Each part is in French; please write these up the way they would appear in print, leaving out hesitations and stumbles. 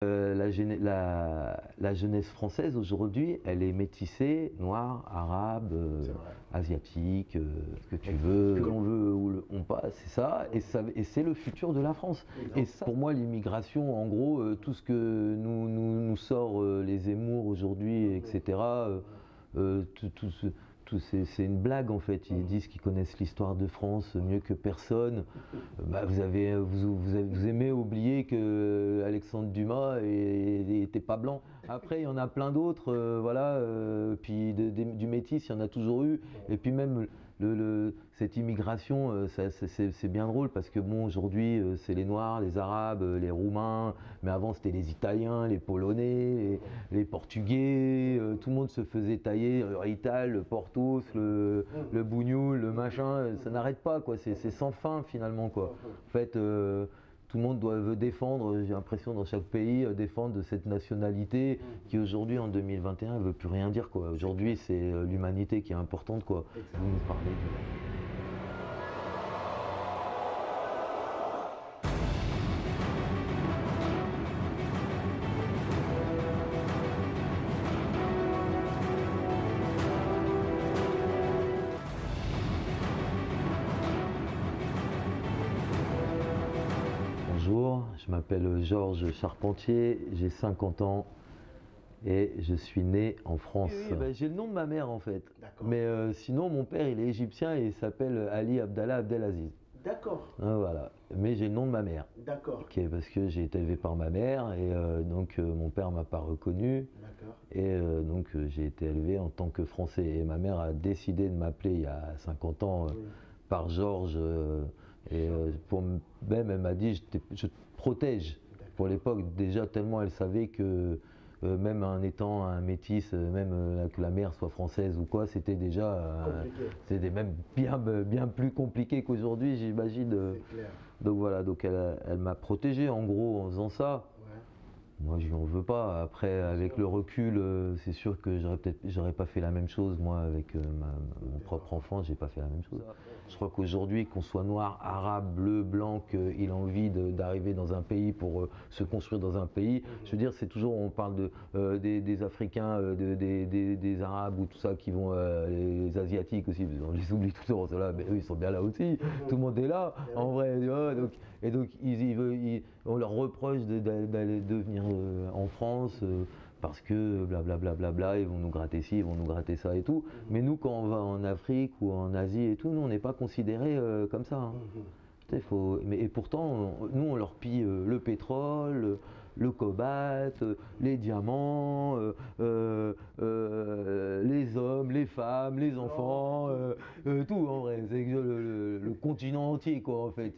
La jeunesse française aujourd'hui, elle est métissée, noire, arabe, asiatique, ce que tu veux. Que l'on veut ou on pas, c'est ça, et c'est le futur de la France. Et ça, pour moi, l'immigration, en gros, tout ce que nous sort les Zemmour aujourd'hui, etc., c'est une blague en fait. Ils disent qu'ils connaissent l'histoire de France mieux que personne. Bah, vous aimez oublier que Alexandre Dumas était pas blanc. Après, il y en a plein d'autres, voilà. Puis du métis, il y en a toujours eu. Et puis même cette immigration, c'est bien drôle parce que bon, aujourd'hui, c'est les Noirs, les Arabes, les Roumains. Mais avant, c'était les Italiens, les Polonais, les Portugais. Tout le monde se faisait tailler. Ital, le Portos, le Bougnoul, le machin. Ça n'arrête pas, quoi. C'est sans fin finalement, quoi. En fait, tout le monde veut défendre, j'ai l'impression dans chaque pays, défendre cette nationalité qui aujourd'hui en 2021 ne veut plus rien dire, quoi. Aujourd'hui c'est l'humanité qui est importante, quoi. Vous nous parlez de... Bonjour, je m'appelle Georges Charpentier, j'ai 50 ans et je suis né en France. Oui, bah, j'ai le nom de ma mère en fait, mais sinon mon père il est égyptien et il s'appelle Ali Abdallah Abdelaziz. D'accord. Voilà, mais j'ai le nom de ma mère. D'accord. Okay, parce que j'ai été élevé par ma mère et donc mon père m'a pas reconnu. D'accord. Et donc j'ai été élevé en tant que Français et ma mère a décidé de m'appeler il y a 50 ans par Georges. Pour même, elle m'a dit je te protège. Pour l'époque, déjà tellement elle savait que même en étant un métis, même que la mère soit française ou quoi, c'était déjà c'était même bien plus compliqué qu'aujourd'hui, j'imagine. Donc voilà, donc elle m'a protégé en gros en faisant ça. Moi, je lui en veux pas. Après, avec le recul, c'est sûr que j'aurais pas fait la même chose. Moi, avec mon propre enfant, j'ai pas fait la même chose. Je crois qu'aujourd'hui, qu'on soit noir, arabe, bleu, blanc, qu'il a envie d'arriver dans un pays pour se construire dans un pays. Je veux dire, c'est toujours, on parle des Africains, des Arabes ou tout ça qui vont, les Asiatiques aussi. On les oublie tout le temps, ceux-là, mais eux, ils sont bien là aussi. Tout le monde est là, en vrai. Donc, on leur reproche de venir en France parce que blablabla, ils vont nous gratter ci, ils vont nous gratter ça et tout. Mais nous, quand on va en Afrique ou en Asie et tout, nous, on n'est pas considérés comme ça. Hein. Et pourtant, nous, on leur pille le pétrole, le cobalt, les diamants, les hommes, les femmes, les enfants, tout en vrai. C'est le continent entier, quoi, en fait.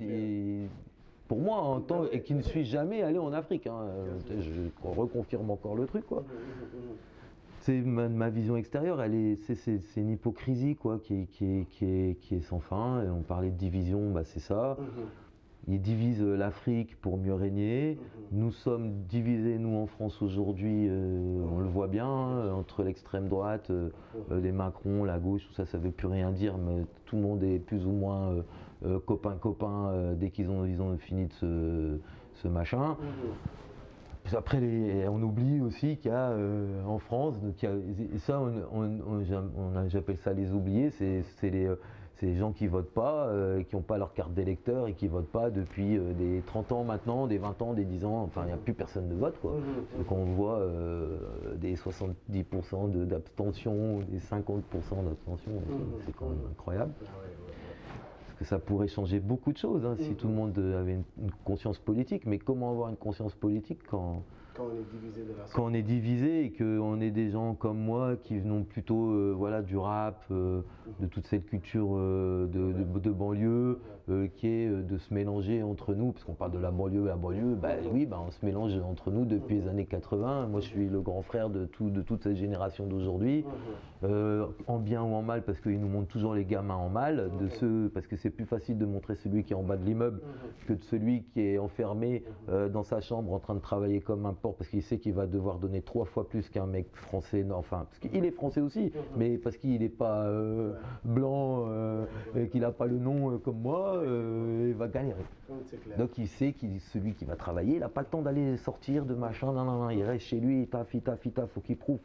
Pour moi, et qui ne suis jamais allé en Afrique, hein, je reconfirme encore le truc, quoi. C'est ma vision extérieure, c'est une hypocrisie, quoi, qui est sans fin. Et on parlait de division, bah, c'est ça. Ils divisent l'Afrique pour mieux régner. Nous sommes divisés, nous, en France aujourd'hui, on le voit bien, entre l'extrême droite, les Macron, la gauche, tout ça, ça ne veut plus rien dire, mais tout le monde est plus ou moins copain dès qu'ils ont fini de ce machin. Après, on oublie aussi qu'il y a en France, et ça, j'appelle ça les oubliés, c'est les gens qui votent pas, qui n'ont pas leur carte d'électeur et qui votent pas depuis des 30 ans maintenant, des 20 ans, des 10 ans, enfin il n'y a plus personne de vote, quoi. Donc on voit des 70% d'abstention, des 50% d'abstention, c'est quand même incroyable. Parce que ça pourrait changer beaucoup de choses hein, si tout le monde avait une conscience politique, mais comment avoir une conscience politique quand on est divisé de la sorte. Quand on est divisé et qu'on est des gens comme moi qui venons plutôt voilà, du rap, de toute cette culture de banlieue, qui est de se mélanger entre nous, parce qu'on parle de la banlieue, bah oui, bah, on se mélange entre nous depuis les années 80. Moi je suis le grand frère de toute cette génération d'aujourd'hui, en bien ou en mal, parce qu'ils nous montrent toujours les gamins en mal, parce que c'est plus facile de montrer celui qui est en bas de l'immeuble que de celui qui est enfermé dans sa chambre en train de travailler comme un porc parce qu'il sait qu'il va devoir donner 3 fois plus qu'un mec français. Non, enfin, parce qu'il est français aussi, mais parce qu'il n'est pas blanc et qu'il n'a pas le nom comme moi, il va galérer. Donc il sait que celui qui va travailler, il n'a pas le temps d'aller sortir de machin, non, il reste chez lui, il taffe, faut qu'il prouve.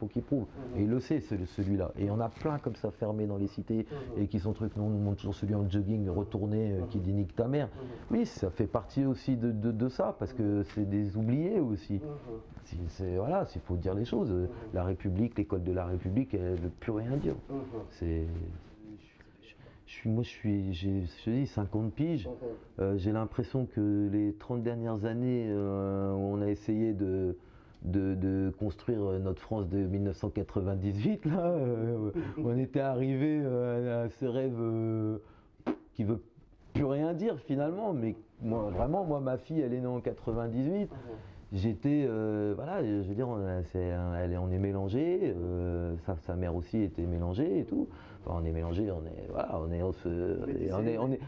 Et il le sait, celui-là. Et on a plein comme ça fermés dans les cités et qui sont trucs, non, on nous montre toujours celui en jogging retourné qui dit nique ta mère. Oui, ça fait partie aussi de ça, parce que c'est des oubliés aussi. Voilà, s'il faut dire les choses, la République, l'école de la République, elle ne veut plus rien dire. J'ai 50 piges. J'ai l'impression que les 30 dernières années où on a essayé de construire notre France de 1998, là, on était arrivé à ce rêve qui veut plus rien dire finalement, mais moi, vraiment, ma fille, elle est née en 98. J'étais, voilà, je veux dire, on est mélangés, sa mère aussi était mélangée et tout. Enfin, on est mélangés, voilà,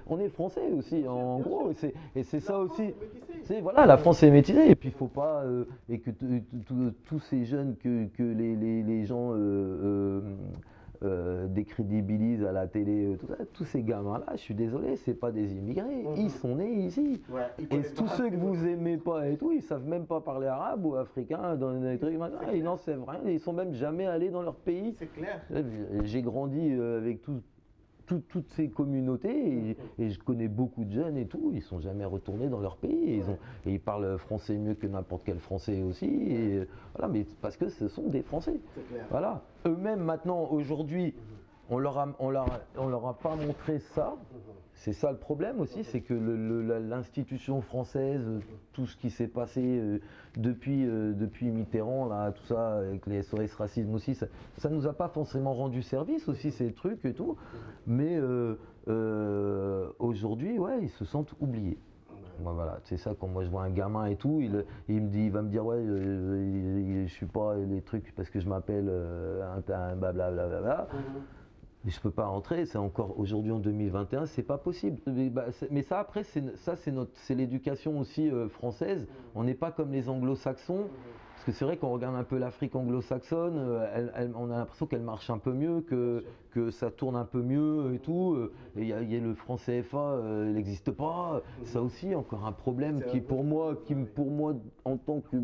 on est français aussi, en gros, et c'est ça aussi. Voilà, la France est métissée, et puis il faut pas, et que tous ces jeunes que les gens décrédibilisent à la télé, tout ça, tous ces gamins-là, je suis désolé, c'est pas des immigrés, ils sont nés ici. Et tous ceux que vous aimez pas et tout, ils savent même pas parler arabe ou africain dans des trucs, ils n'en savent rien, ils sont même jamais allés dans leur pays. C'est clair. J'ai grandi avec toutes ces communautés et je connais beaucoup de jeunes et tout, ils sont jamais retournés dans leur pays et ils parlent français mieux que n'importe quel français aussi, et voilà, mais parce que ce sont des Français. Voilà, eux-mêmes maintenant, aujourd'hui, on leur a pas montré ça. C'est ça le problème aussi, c'est que l'institution française, tout ce qui s'est passé depuis Mitterrand, là, tout ça, avec les SOS racisme aussi, ça nous a pas forcément rendu service aussi, ces trucs et tout. Mais aujourd'hui, ouais, ils se sentent oubliés. Moi, voilà, c'est ça, quand moi je vois un gamin et tout, il va me dire ouais, je suis pas les trucs parce que je m'appelle un blablabla. Mais je peux pas rentrer, c'est encore aujourd'hui en 2021, c'est pas possible. Mais ça après, c'est l'éducation aussi française. On n'est pas comme les anglo-saxons. Parce que c'est vrai qu'on regarde un peu l'Afrique anglo-saxonne, on a l'impression qu'elle marche un peu mieux, que ça tourne un peu mieux et tout. Et il y a le franc CFA, il n'existe pas. Ça aussi, encore un problème qui pour moi, en tant que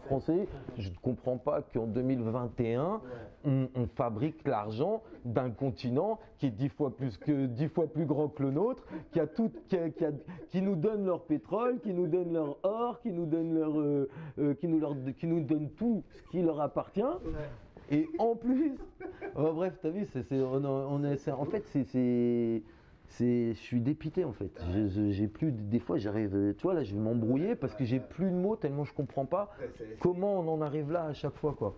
Français, je ne comprends pas qu'en 2021, on fabrique l'argent d'un continent qui est 10 fois plus grand que le nôtre, qui nous donne leur pétrole, qui nous donne leur or, qui nous donne tout ce qui leur appartient. Et en plus, bref, t'as vu, en fait, je suis dépité en fait. J'ai plus, des fois j'arrive, tu vois, là je vais m'embrouiller parce que j'ai plus de mots tellement je comprends pas comment on en arrive là à chaque fois, quoi.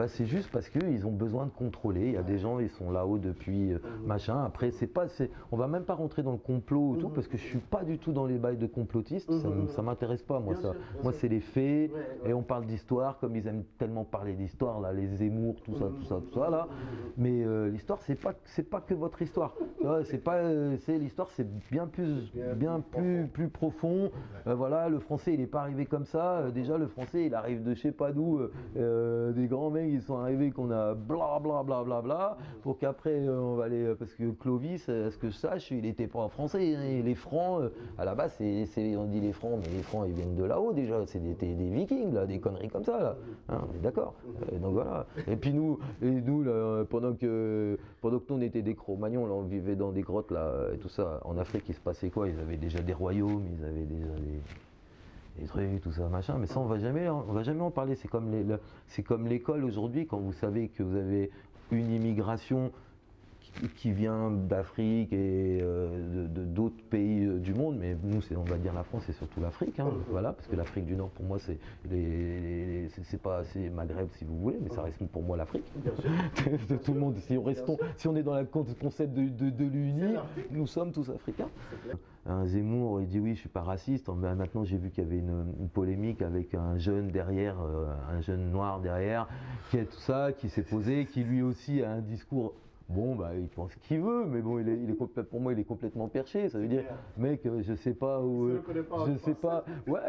C'est juste parce qu'ils ont besoin de contrôler. Il y a des gens, ils sont là-haut depuis machin. Après, on va même pas rentrer dans le complot et tout, parce que je suis pas du tout dans les bails de complotistes. Ça m'intéresse pas, moi, ça. Moi, c'est les faits. Et on parle d'histoire, comme ils aiment tellement parler d'histoire, là, les Zemmour, tout ça, là. Mais l'histoire, c'est pas que votre histoire. L'histoire, c'est bien plus profond. Voilà, le français, il est pas arrivé comme ça. Déjà, le français, il arrive de je sais pas d'où. Des grands mecs, ils sont arrivés qu'on a bla pour qu'après on va aller, parce que Clovis, à ce que je sache, il était pas français, hein, et les Francs, à la base, on dit les Francs, mais les Francs ils viennent de là-haut déjà, c'est des Vikings là, des conneries comme ça là, hein, on est d'accord. Donc voilà. Et puis nous là, pendant que nous on était des Cro-Magnons, là on vivait dans des grottes là et tout ça, en Afrique il se passait quoi? Ils avaient déjà des royaumes, ils avaient déjà des trucs, tout ça, machin, mais ça on va jamais en parler. C'est comme l'école aujourd'hui, quand vous savez que vous avez une immigration qui vient d'Afrique et d'autres pays du monde, mais nous on va dire la France, c'est surtout l'Afrique, hein, voilà, parce que l'Afrique du Nord pour moi c'est pas assez Maghreb si vous voulez, mais ça reste pour moi l'Afrique. De tout le monde, si on est dans le concept de l'UNI, nous sommes tous africains. Un Zemmour, il dit oui, je suis pas raciste. Maintenant, j'ai vu qu'il y avait une polémique avec un jeune derrière, un jeune noir derrière, qui a tout ça, qui s'est posé, qui lui aussi a un discours bon, bah, il pense ce qu'il veut, mais bon, pour moi, il est complètement perché. Ça veut dire, mec, je sais pas où. Je sais pas. Ouais,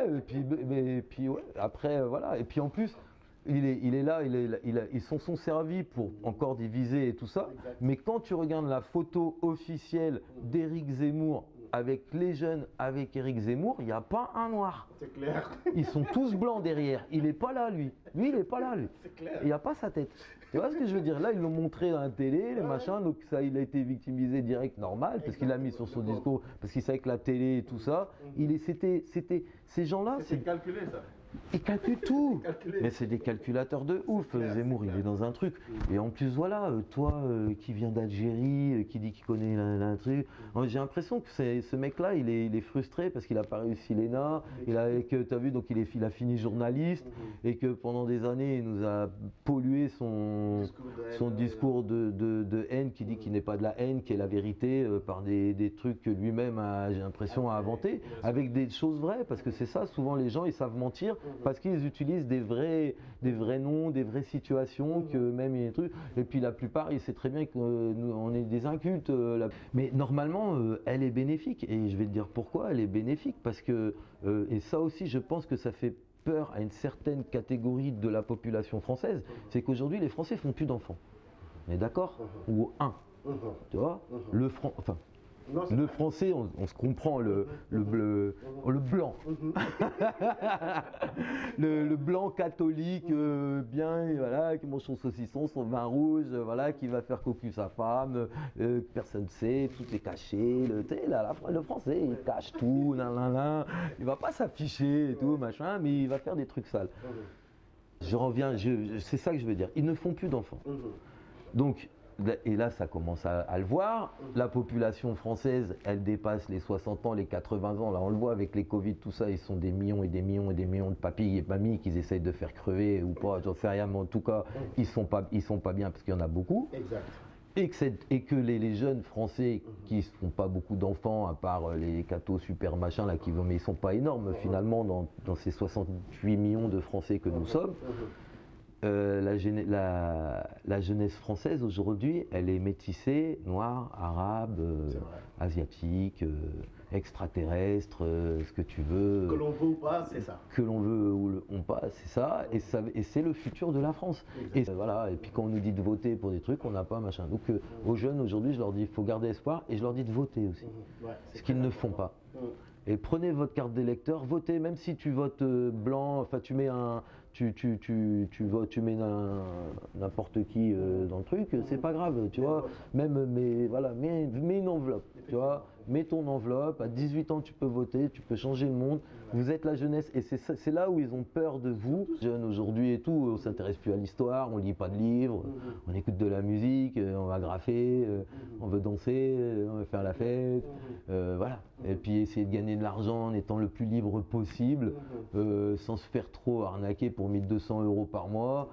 et puis ouais, après, voilà. Et puis en plus, il est là, ils sont servis pour encore diviser et tout ça. Mais quand tu regardes la photo officielle d'Éric Zemmour avec les jeunes, avec Éric Zemmour, il n'y a pas un noir. C'est clair. Ils sont tous blancs derrière. Il n'est pas là, lui. Lui, il n'est pas là, lui. C'est clair. Il n'y a pas sa tête. Tu vois ce que je veux dire? Là, ils l'ont montré à la télé, les machins, donc ça, il a été victimisé direct, normal, parce qu'il a mis sur son discours, parce qu'il savait que la télé et tout ça, c'était, ces gens-là, c'est calculé ça. Ils calculent tout. Mais c'est des calculateurs de ouf. Zemmour, il est dans un truc. Et en plus, voilà, toi qui vient d'Algérie, qui dit qu'il connaît un truc. J'ai l'impression que ce mec-là, il est frustré parce qu'il n'a pas réussi l'ENA. Tu as vu, donc il a fini journaliste et que pendant des années, il nous a pollué son discours de haine qui dit qu'il n'est pas de la haine, qui est la vérité par des trucs que lui-même, j'ai l'impression, a inventé avec des choses vraies. Parce que c'est ça, souvent les gens, ils savent mentir. Parce qu'ils utilisent des vrais noms, des vraies situations, que même il y a des trucs. Et puis la plupart, il sait très bien qu'on est des incultes. Mais normalement, elle est bénéfique. Et je vais te dire pourquoi elle est bénéfique. Parce que, et ça aussi, je pense que ça fait peur à une certaine catégorie de la population française. C'est qu'aujourd'hui, les Français font plus d'enfants. On est d'accord? Ou un. Tu vois? Le français, on se comprend, le blanc. le blanc catholique, bien, voilà, qui mange son saucisson, son vin rouge, voilà, qui va faire cocu sa femme, personne ne sait, tout est caché. Le français, il cache tout, il va pas s'afficher et tout, machin, mais il va faire des trucs sales. Je reviens, c'est ça que je veux dire. Ils ne font plus d'enfants. Donc, et là, ça commence à le voir. La population française, elle dépasse les 60 ans, les 80 ans. Là, on le voit avec les Covid, tout ça. Ils sont des millions et des millions et des millions de papilles et mamies qu'ils essayent de faire crever ou pas. J'en sais rien, mais en tout cas, ils sont pas bien parce qu'il y en a beaucoup. Exact. Et que les jeunes Français qui ne font pas beaucoup d'enfants, à part les cathos super machins, là, mais ils ne sont pas énormes finalement dans ces 68 millions de Français que nous sommes. La jeunesse française aujourd'hui, elle est métissée, noire, arabe, asiatique, extraterrestre, ce que tu veux. Que l'on veut ou pas, c'est ça. Que l'on veut ou pas, c'est ça. Et c'est le futur de la France. Et voilà. Et puis quand on nous dit de voter pour des trucs, on n'a pas machin. Donc aux jeunes aujourd'hui, je leur dis, il faut garder espoir et je leur dis de voter aussi. Ce qu'ils ne font pas. Et prenez votre carte d'électeur, votez, même si tu votes blanc, enfin tu mets tu mets n'importe qui dans le truc, c'est pas grave, tu vois. Même, mais voilà, mets une enveloppe, tu vois. Mets ton enveloppe, à 18 ans tu peux voter, tu peux changer le monde. Vous êtes la jeunesse et c'est là où ils ont peur de vous. Jeunes aujourd'hui et tout, on s'intéresse plus à l'histoire, on lit pas de livres, on écoute de la musique, on va graffer, on veut danser, on veut faire la fête, voilà. Et puis essayer de gagner de l'argent en étant le plus libre possible, sans se faire trop arnaquer pour 1200 € par mois.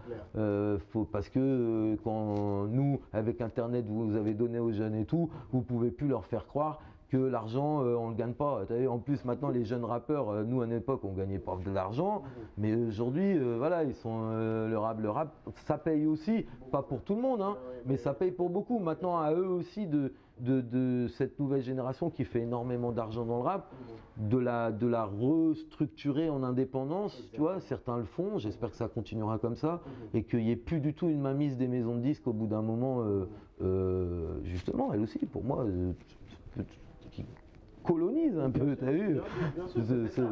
Parce que quand nous, avec Internet, vous avez donné aux jeunes et tout, vous pouvez plus leur faire croire que l'argent, on ne le gagne pas. En plus, maintenant, les jeunes rappeurs, nous, à une époque, on ne gagnait pas de l'argent. Mais aujourd'hui, voilà, ils sont le rap, ça paye aussi. Pas pour tout le monde, hein, mais ça paye pour beaucoup. Maintenant, à eux aussi de cette nouvelle génération qui fait énormément d'argent dans le rap, de la restructurer en indépendance, tu vois, certains le font, j'espère que ça continuera comme ça, et qu'il n'y ait plus du tout une mainmise des maisons de disques au bout d'un moment, justement, elle aussi, pour moi, qui colonise un peu, t'as vu,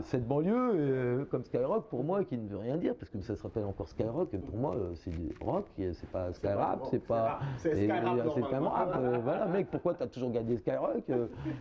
cette banlieue, comme Skyrock, pour moi, qui ne veut rien dire, parce que ça se rappelle encore Skyrock, pour moi, c'est du rock, c'est pas Skyrap, c'est pas... C'est vraiment rap, voilà, mec, pourquoi t'as toujours gardé Skyrock?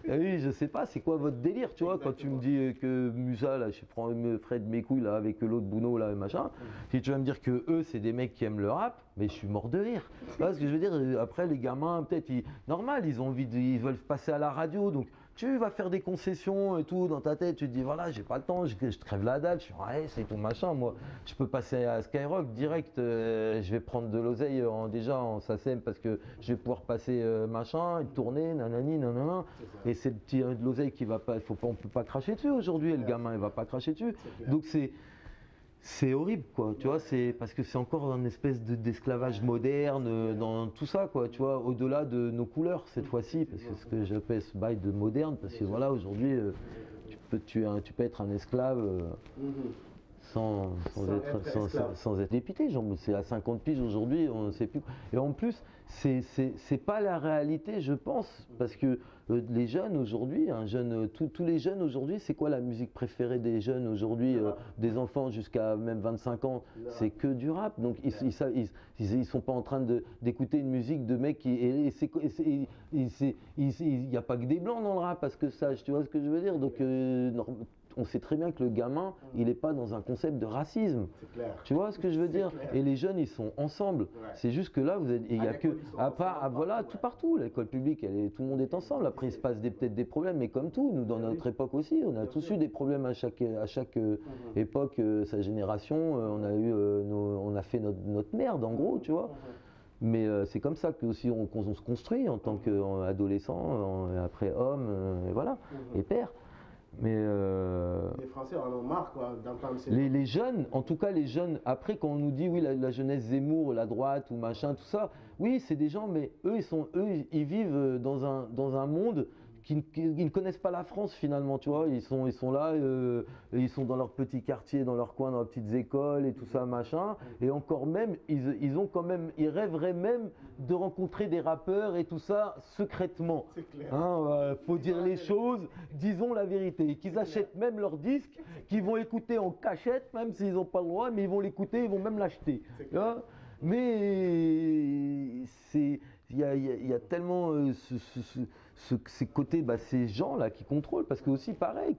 Oui, je sais pas, c'est quoi votre délire, tu vois, quand tu me dis que Musa, là, je prends Fred mes couilles, là, avec l'autre Bouno, là, et machin, si tu vas me dire que eux, c'est des mecs qui aiment le rap, mais je suis mort de rire. Tu vois ce que je veux dire? Après, les gamins, peut-être, normal, ils ont envie ils veulent passer à la radio, donc tu vas faire des concessions et tout dans ta tête, tu te dis voilà, j'ai pas le temps, je crève la dalle, je suis ouais, c'est tout machin, moi je peux passer à Skyrock direct, je vais prendre de l'oseille déjà en SACEM parce que je vais pouvoir passer machin, et tourner, nanani, nanana, et c'est de l'oseille qui va pas, on peut pas cracher dessus aujourd'hui, le gamin il va pas cracher dessus, donc c'est horrible, quoi, tu vois, c'est parce que c'est encore une espèce d'esclavage moderne dans tout ça, quoi, tu vois, au-delà de nos couleurs cette fois-ci, parce que ce que j'appelle ce bail de moderne, parce que voilà, aujourd'hui, tu peux être un esclave sans être dépité. Genre, c'est à 50 piges aujourd'hui, on ne sait plus. Et en plus, c'est pas la réalité, je pense, parce que les jeunes aujourd'hui, tous les jeunes aujourd'hui, c'est quoi la musique préférée des jeunes aujourd'hui, des enfants jusqu'à même 25 ans? C'est que du rap. Donc ils sont pas en train d'écouter une musique de mecs qui. Il n'y a pas que des blancs dans le rap, parce que ça, tu vois ce que je veux dire? Donc on sait très bien que le gamin, il n'est pas dans un concept de racisme. Tu vois ce que je veux dire? Et les jeunes, ils sont ensemble. C'est juste que là, il n'y a que, à part, voilà, tout partout, l'école publique, tout le monde est ensemble. Après, il se passe peut-être des problèmes, mais comme tout, nous, dans notre époque aussi, on a tous eu des problèmes à chaque époque, sa génération, on a fait notre merde, en gros, tu vois. Mais c'est comme ça qu'on se construit en tant qu'adolescent, après homme, et voilà, et père. Mais les Français en ont marre, quoi, d'entendre ces... Les jeunes, en tout cas les jeunes, après quand on nous dit oui la jeunesse Zemmour, la droite ou machin, tout ça, oui c'est des gens, mais eux ils vivent dans un monde qui ne connaissent pas la France finalement, tu vois, ils sont là, ils sont dans leur petit quartier, dans leur coin, dans leurs petites écoles et tout ça machin, et encore même ils rêveraient même de rencontrer des rappeurs et tout ça secrètement. C'est clair. Hein, faut dire les choses, disons la vérité, qu'ils achètent même leurs disques, qu'ils vont écouter en cachette, même s'ils n'ont pas le droit, mais ils vont l'écouter, ils vont même l'acheter. Mais il y a tellement ces côtés, ces gens-là qui contrôlent, parce que aussi pareil,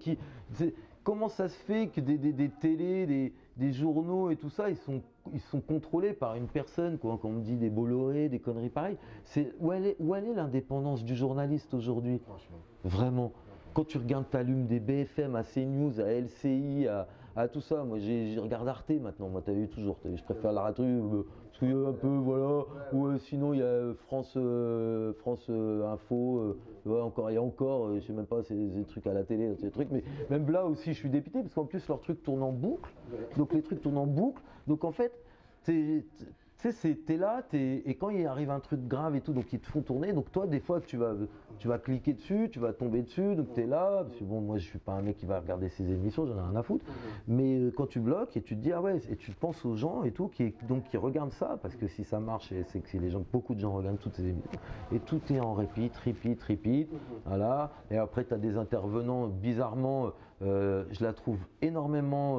comment ça se fait que des télés, des journaux et tout ça, ils sont contrôlés par une personne, quoi, quand on me dit des Bolloré, des conneries pareilles. Où elle est l'indépendance du journaliste aujourd'hui? Vraiment. Quand tu regardes, t'allumes des BFM à CNews, à LCI, à tout ça. Moi, je regarde Arte maintenant. Moi, t'as vu toujours. Je préfère la radio parce qu'il y a un peu, voilà. Ou sinon, il y a France Info. Il y a encore, je sais même pas, c'est des trucs à la télé, ces trucs. Mais même là aussi, je suis dépité parce qu'en plus, leurs trucs tournent en boucle. Donc les trucs tournent en boucle. Donc en fait, t'es là, et quand il arrive un truc grave et tout, donc ils te font tourner, donc toi des fois tu vas cliquer dessus, tu vas tomber dessus, donc t'es là, parce que bon moi je suis pas un mec qui va regarder ces émissions, j'en ai rien à foutre, mais quand tu bloques et tu te dis ah ouais, et tu penses aux gens et tout, qui regardent ça, parce que si ça marche, c'est que beaucoup de gens regardent toutes ces émissions, et tout est en repeat, voilà, et après tu as des intervenants bizarrement, je la trouve énormément,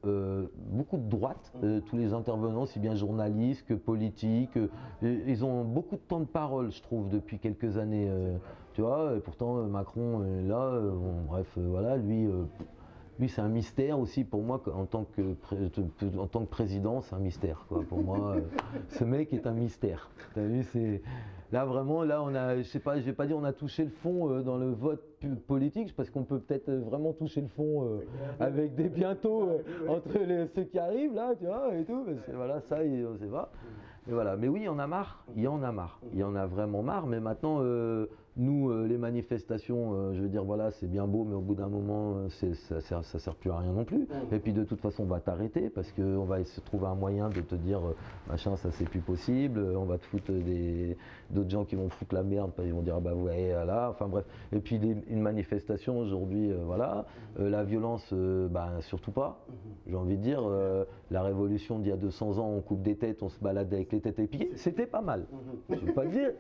beaucoup de droite, tous les intervenants, si bien journalistes que politiques, ils ont beaucoup de temps de parole, je trouve, depuis quelques années, tu vois, et pourtant Macron est là, bon, bref, voilà, lui c'est un mystère aussi pour moi, en tant que président, c'est un mystère, quoi. Pour moi, ce mec est un mystère. T'as vu, là vraiment, là on a, je vais pas dire on a touché le fond dans le vote politique, parce qu'on peut peut-être vraiment toucher le fond avec des bientôt entre ceux qui arrivent là, tu vois, et tout. Voilà, ça, on sait pas. Et voilà. Mais oui, il y en a marre. Il y en a vraiment marre. Mais maintenant, nous, les manifestations, je veux dire, voilà, c'est bien beau, mais au bout d'un moment, ça sert plus à rien non plus. Et puis de toute façon, on va t'arrêter parce qu'on va se trouver un moyen de te dire, machin, ça c'est plus possible. On va te foutre d'autres gens qui vont foutre la merde, ils vont dire, ah bah ouais, là. Enfin bref. Et puis une manifestation aujourd'hui, voilà. La violence, surtout pas. J'ai envie de dire, la révolution d'il y a 200 ans, on coupe des têtes, on se balade avec les têtes épiquées, c'était pas mal. Je vais pas dire,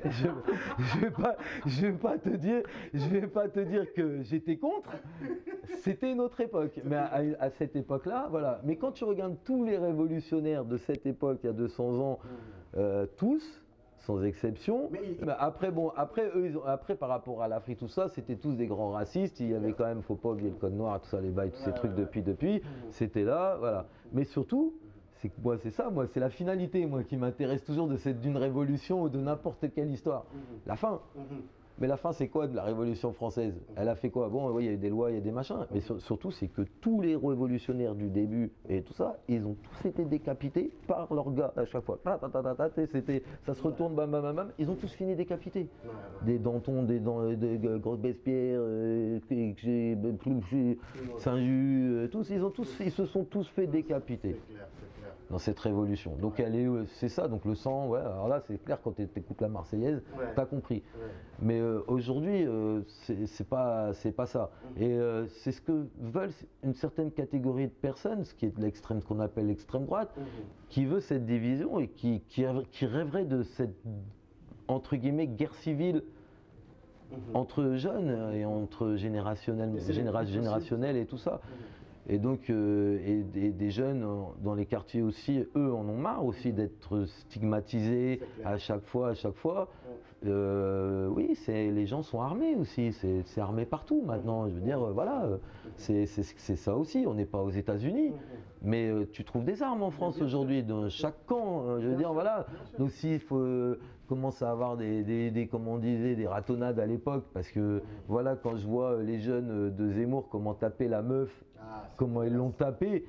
je vais pas te dire que j'étais contre. C'était une autre époque. Mais à cette époque-là, voilà. Mais quand tu regardes tous les révolutionnaires de cette époque, il y a 200 ans, tous, sans exception. Après par rapport à l'Afrique, tout ça, c'était tous des grands racistes. Il y avait quand même, faut pas oublier le code noir, tout ça, les bails, tous ces trucs depuis. C'était là, voilà. Mais surtout, c'est la finalité, moi, qui m'intéresse toujours d'une révolution ou de n'importe quelle histoire. La fin. Mais la fin, c'est quoi de la Révolution française? Elle a fait quoi? Bon, oui, il y a eu des lois, il y a des machins, mais surtout, c'est que tous les révolutionnaires du début et tout ça, ils ont tous été décapités par leurs gars à chaque fois. Ça se retourne, bam, bam, bam, bam, ils ont tous fini décapités. Des Danton, des Robespierre, Saint-Just, tous, ils se sont tous fait décapiter dans cette révolution. Donc c'est ça, donc le sang, ouais, alors là c'est clair, quand tu écoutes la Marseillaise, t'as compris. Mais aujourd'hui, c'est pas ça. Et c'est ce que veulent une certaine catégorie de personnes, ce qui est l'extrême, ce qu'on appelle l'extrême droite, qui veut cette division et qui rêverait de cette, entre guillemets, guerre civile entre jeunes et entre générationnels et tout ça. Et donc, et des jeunes dans les quartiers aussi, eux en ont marre aussi d'être stigmatisés à chaque fois. Oui, les gens sont armés aussi, c'est armé partout maintenant. Je veux dire, voilà, c'est ça aussi. On n'est pas aux États-Unis, mais tu trouves des armes en France aujourd'hui, dans chaque camp. Je veux dire, voilà. Donc s'il faut commencer à avoir comme on disait, des ratonnades à l'époque, parce que voilà, quand je vois les jeunes de Zemmour comment taper la meuf, comment ils l'ont tapé.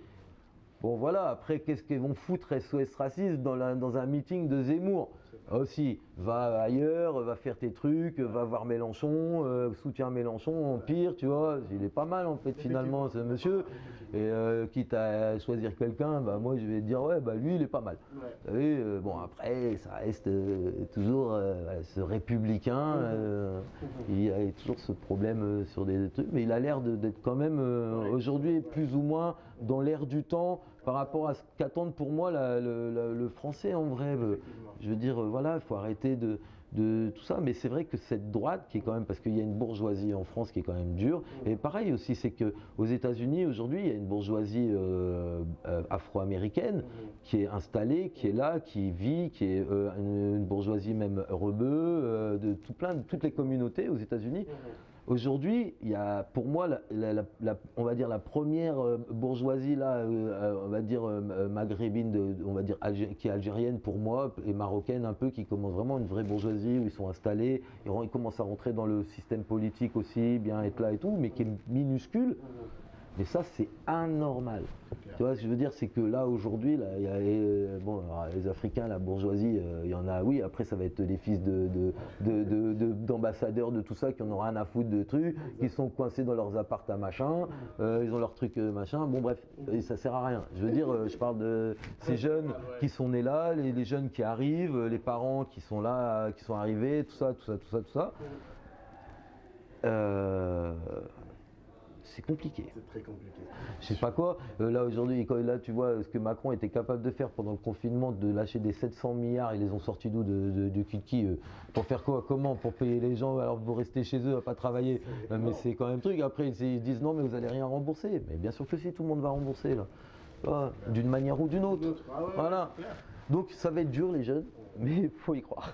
Bon voilà, après qu'est-ce qu'ils vont foutre SOS Racisme dans un meeting de Zemmour? Aussi, va ailleurs, va faire tes trucs, va voir Mélenchon, soutient Mélenchon, pire, tu vois, il est pas mal en fait finalement ce monsieur. Et quitte à choisir quelqu'un, bah moi je vais dire ouais, bah lui il est pas mal. Et, bon après ça reste toujours ce républicain, il y a toujours ce problème sur des trucs, mais il a l'air d'être quand même aujourd'hui plus ou moins dans l'air du temps par rapport à ce qu'attendent pour moi le français en vrai. Je veux dire, voilà, il faut arrêter de tout ça, mais c'est vrai que cette droite qui est quand même, parce qu'il y a une bourgeoisie en France qui est quand même dure, et pareil aussi, c'est qu'aux États-Unis aujourd'hui, il y a une bourgeoisie afro-américaine qui est installée, qui est là, qui vit, qui est une bourgeoisie même rebeu, de toutes les communautés aux États-Unis. Aujourd'hui, il y a pour moi, on va dire la première bourgeoisie là, on va dire maghrébine, on va dire qui est algérienne pour moi et marocaine un peu, qui commence vraiment une vraie bourgeoisie où ils sont installés, ils commencent à rentrer dans le système politique aussi, bien être là et tout, mais qui est minuscule. Mais ça, c'est anormal. Tu vois, ce que je veux dire, c'est que là, aujourd'hui, il y a bon, les Africains, la bourgeoisie, il y en a, oui, après, ça va être les fils d'ambassadeurs de tout ça, qui en ont rien à foutre de trucs, qui sont coincés dans leurs appartements machin, ils ont leurs trucs machin, bon bref, et ça sert à rien. Je veux dire, je parle de ces jeunes qui sont nés là, les jeunes qui arrivent, les parents qui sont là, qui sont arrivés, tout ça. C'est compliqué. C'est très compliqué. Je sais pas quoi. Là aujourd'hui, là tu vois ce que Macron était capable de faire pendant le confinement, de lâcher des 700 milliards, ils les ont sortis d'où du kiki pour faire quoi? Comment? Pour payer les gens alors vous restez chez eux à pas travailler. Mais c'est quand même truc. Après ils disent non mais vous allez rien rembourser. Mais bien sûr que si, tout le monde va rembourser là. D'une manière ou d'une autre. Voilà. Donc ça va être dur les jeunes, mais il faut y croire.